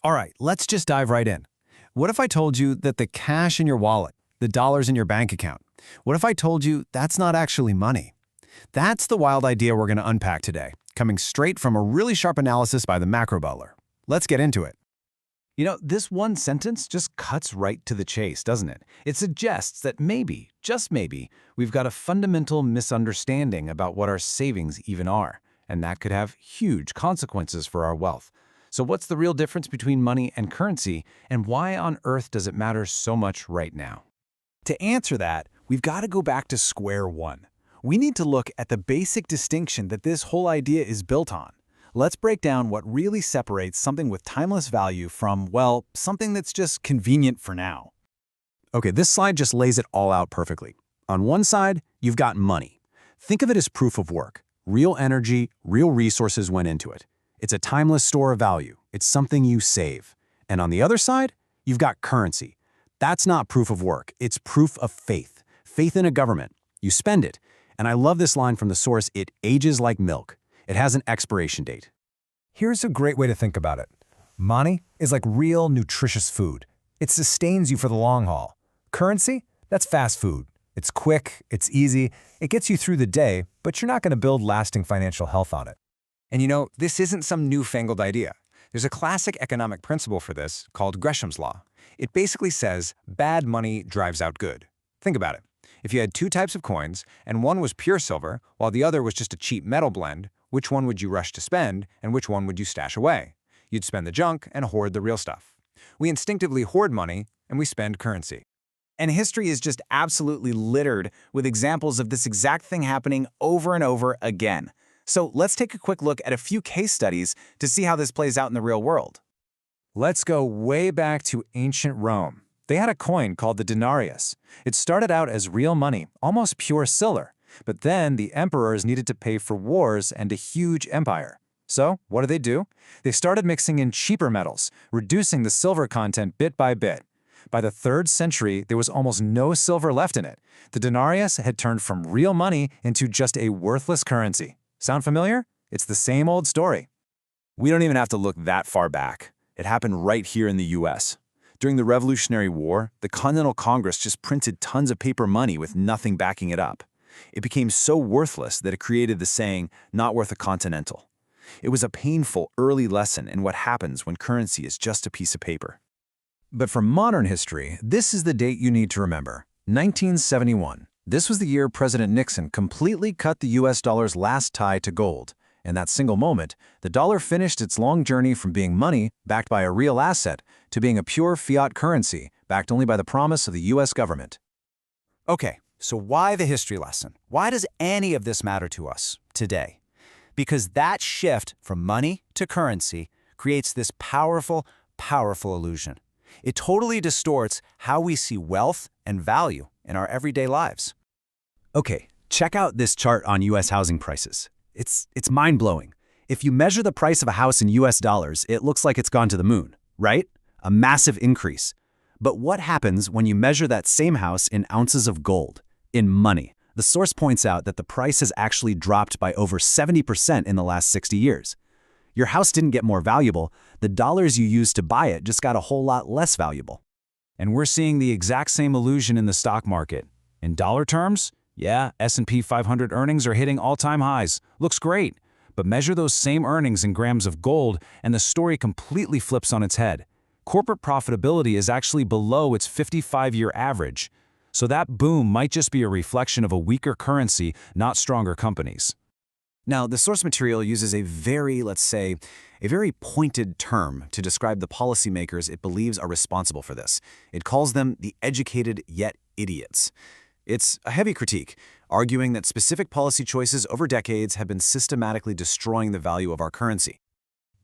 All right, let's just dive right in. What if I told you that the cash in your wallet, the dollars in your bank account, what if I told you that's not actually money? That's the wild idea we're going to unpack today, coming straight from a really sharp analysis by the Macro Butler. Let's get into it. This one sentence just cuts right to the chase, doesn't it? It suggests that maybe, just maybe, we've got a fundamental misunderstanding about what our savings even are, and that could have huge consequences for our wealth. So what's the real difference between money and currency, and why on earth does it matter so much right now? To answer that, we've got to go back to square one. We need to look at the basic distinction that this whole idea is built on. Let's break down what really separates something with timeless value from, well, something that's just convenient for now. Okay, this slide just lays it all out perfectly. On one side, you've got money. Think of it as proof of work. Real energy, real resources went into it. It's a timeless store of value. It's something you save. And on the other side, you've got currency. That's not proof of work. It's proof of faith. Faith in a government. You spend it. And I love this line from the source, it ages like milk. It has an expiration date. Here's a great way to think about it. Money is like real, nutritious food. It sustains you for the long haul. Currency? That's fast food. It's quick, it's easy, it gets you through the day, but you're not going to build lasting financial health on it. And this isn't some newfangled idea. There's a classic economic principle for this called Gresham's law. It basically says bad money drives out good. Think about it. If you had two types of coins, and one was pure silver, while the other was just a cheap metal blend, which one would you rush to spend, and which one would you stash away? You'd spend the junk and hoard the real stuff. We instinctively hoard money, and we spend currency. And history is just absolutely littered with examples of this exact thing happening over and over again. So let's take a quick look at a few case studies to see how this plays out in the real world. Let's go way back to ancient Rome. They had a coin called the denarius. It started out as real money, almost pure silver. But then the emperors needed to pay for wars and a huge empire. So what do? They started mixing in cheaper metals, reducing the silver content bit by bit. By the 3rd century, there was almost no silver left in it. The denarius had turned from real money into just a worthless currency. Sound familiar? It's the same old story. We don't even have to look that far back. It happened right here in the US. During the Revolutionary War, the Continental Congress just printed tons of paper money with nothing backing it up. It became so worthless that it created the saying, not worth a continental. It was a painful early lesson in what happens when currency is just a piece of paper. But for modern history, this is the date you need to remember, 1971. This was the year President Nixon completely cut the US dollar's last tie to gold. In that single moment, the dollar finished its long journey from being money, backed by a real asset, to being a pure fiat currency, backed only by the promise of the US government. Okay, so why the history lesson? Why does any of this matter to us today? Because that shift from money to currency creates this powerful, powerful illusion. It totally distorts how we see wealth and value in our everyday lives. Okay, check out this chart on US housing prices. It's mind-blowing. If you measure the price of a house in US dollars, it looks like it's gone to the moon, right? A massive increase. But what happens when you measure that same house in ounces of gold, in money? The source points out that the price has actually dropped by over 70% in the last 60 years. Your house didn't get more valuable, the dollars you used to buy it just got a whole lot less valuable. And we're seeing the exact same illusion in the stock market. In dollar terms, yeah, S&P 500 earnings are hitting all-time highs. Looks great. But measure those same earnings in grams of gold, and the story completely flips on its head. Corporate profitability is actually below its 55-year average. So that boom might just be a reflection of a weaker currency, not stronger companies. Now, the source material uses a very pointed term to describe the policymakers it believes are responsible for this. It calls them the educated yet idiots. It's a heavy critique, arguing that specific policy choices over decades have been systematically destroying the value of our currency.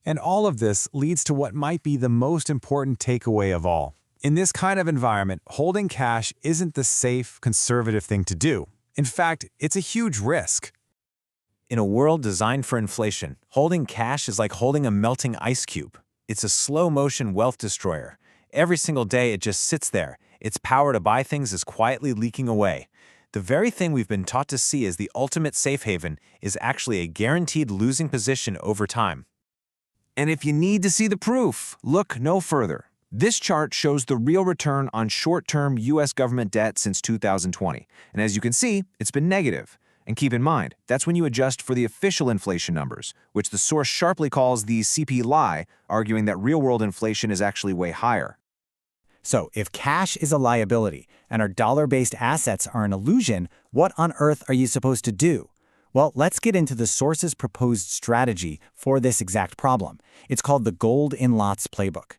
And all of this leads to what might be the most important takeaway of all. In this kind of environment, holding cash isn't the safe, conservative thing to do. In fact, it's a huge risk. In a world designed for inflation, holding cash is like holding a melting ice cube. It's a slow-motion wealth destroyer. Every single day it just sits there. Its power to buy things is quietly leaking away. The very thing we've been taught to see as the ultimate safe haven is actually a guaranteed losing position over time. And if you need to see the proof, look no further. This chart shows the real return on short-term U.S. government debt since 2020. And as you can see, it's been negative. And keep in mind, that's when you adjust for the official inflation numbers, which the source sharply calls the CP lie, arguing that real-world inflation is actually way higher. So, if cash is a liability and our dollar-based assets are an illusion, what on earth are you supposed to do? Well, let's get into the source's proposed strategy for this exact problem. It's called the Gold in Lots playbook.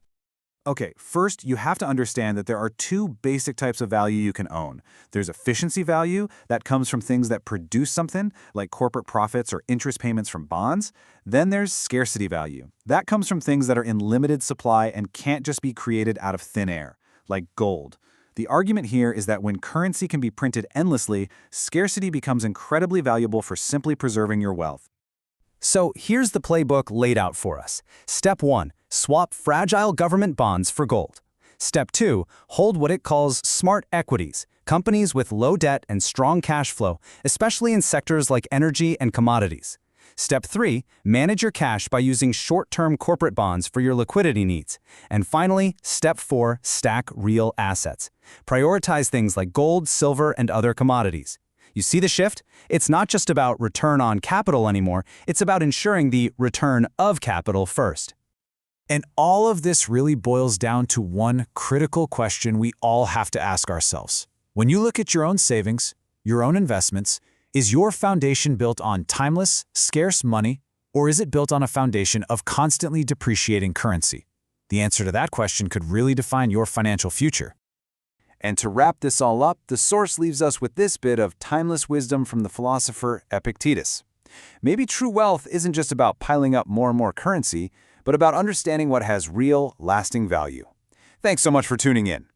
Okay, first, you have to understand that there are two basic types of value you can own. There's efficiency value that comes from things that produce something, like corporate profits or interest payments from bonds. Then there's scarcity value. That comes from things that are in limited supply and can't just be created out of thin air, like gold. The argument here is that when currency can be printed endlessly, scarcity becomes incredibly valuable for simply preserving your wealth. So here's the playbook laid out for us. Step 1. Swap fragile government bonds for gold. Step 2. Hold what it calls smart equities, companies with low debt and strong cash flow, especially in sectors like energy and commodities. Step 3. Manage your cash by using short-term corporate bonds for your liquidity needs. And finally, Step 4. Stack real assets. Prioritize things like gold, silver, and other commodities. You see the shift? It's not just about return on capital anymore, it's about ensuring the return of capital first. And all of this really boils down to one critical question we all have to ask ourselves. When you look at your own savings, your own investments, is your foundation built on timeless, scarce money, or is it built on a foundation of constantly depreciating currency? The answer to that question could really define your financial future. And to wrap this all up, the source leaves us with this bit of timeless wisdom from the philosopher Epictetus. Maybe true wealth isn't just about piling up more and more currency, but about understanding what has real, lasting value. Thanks so much for tuning in.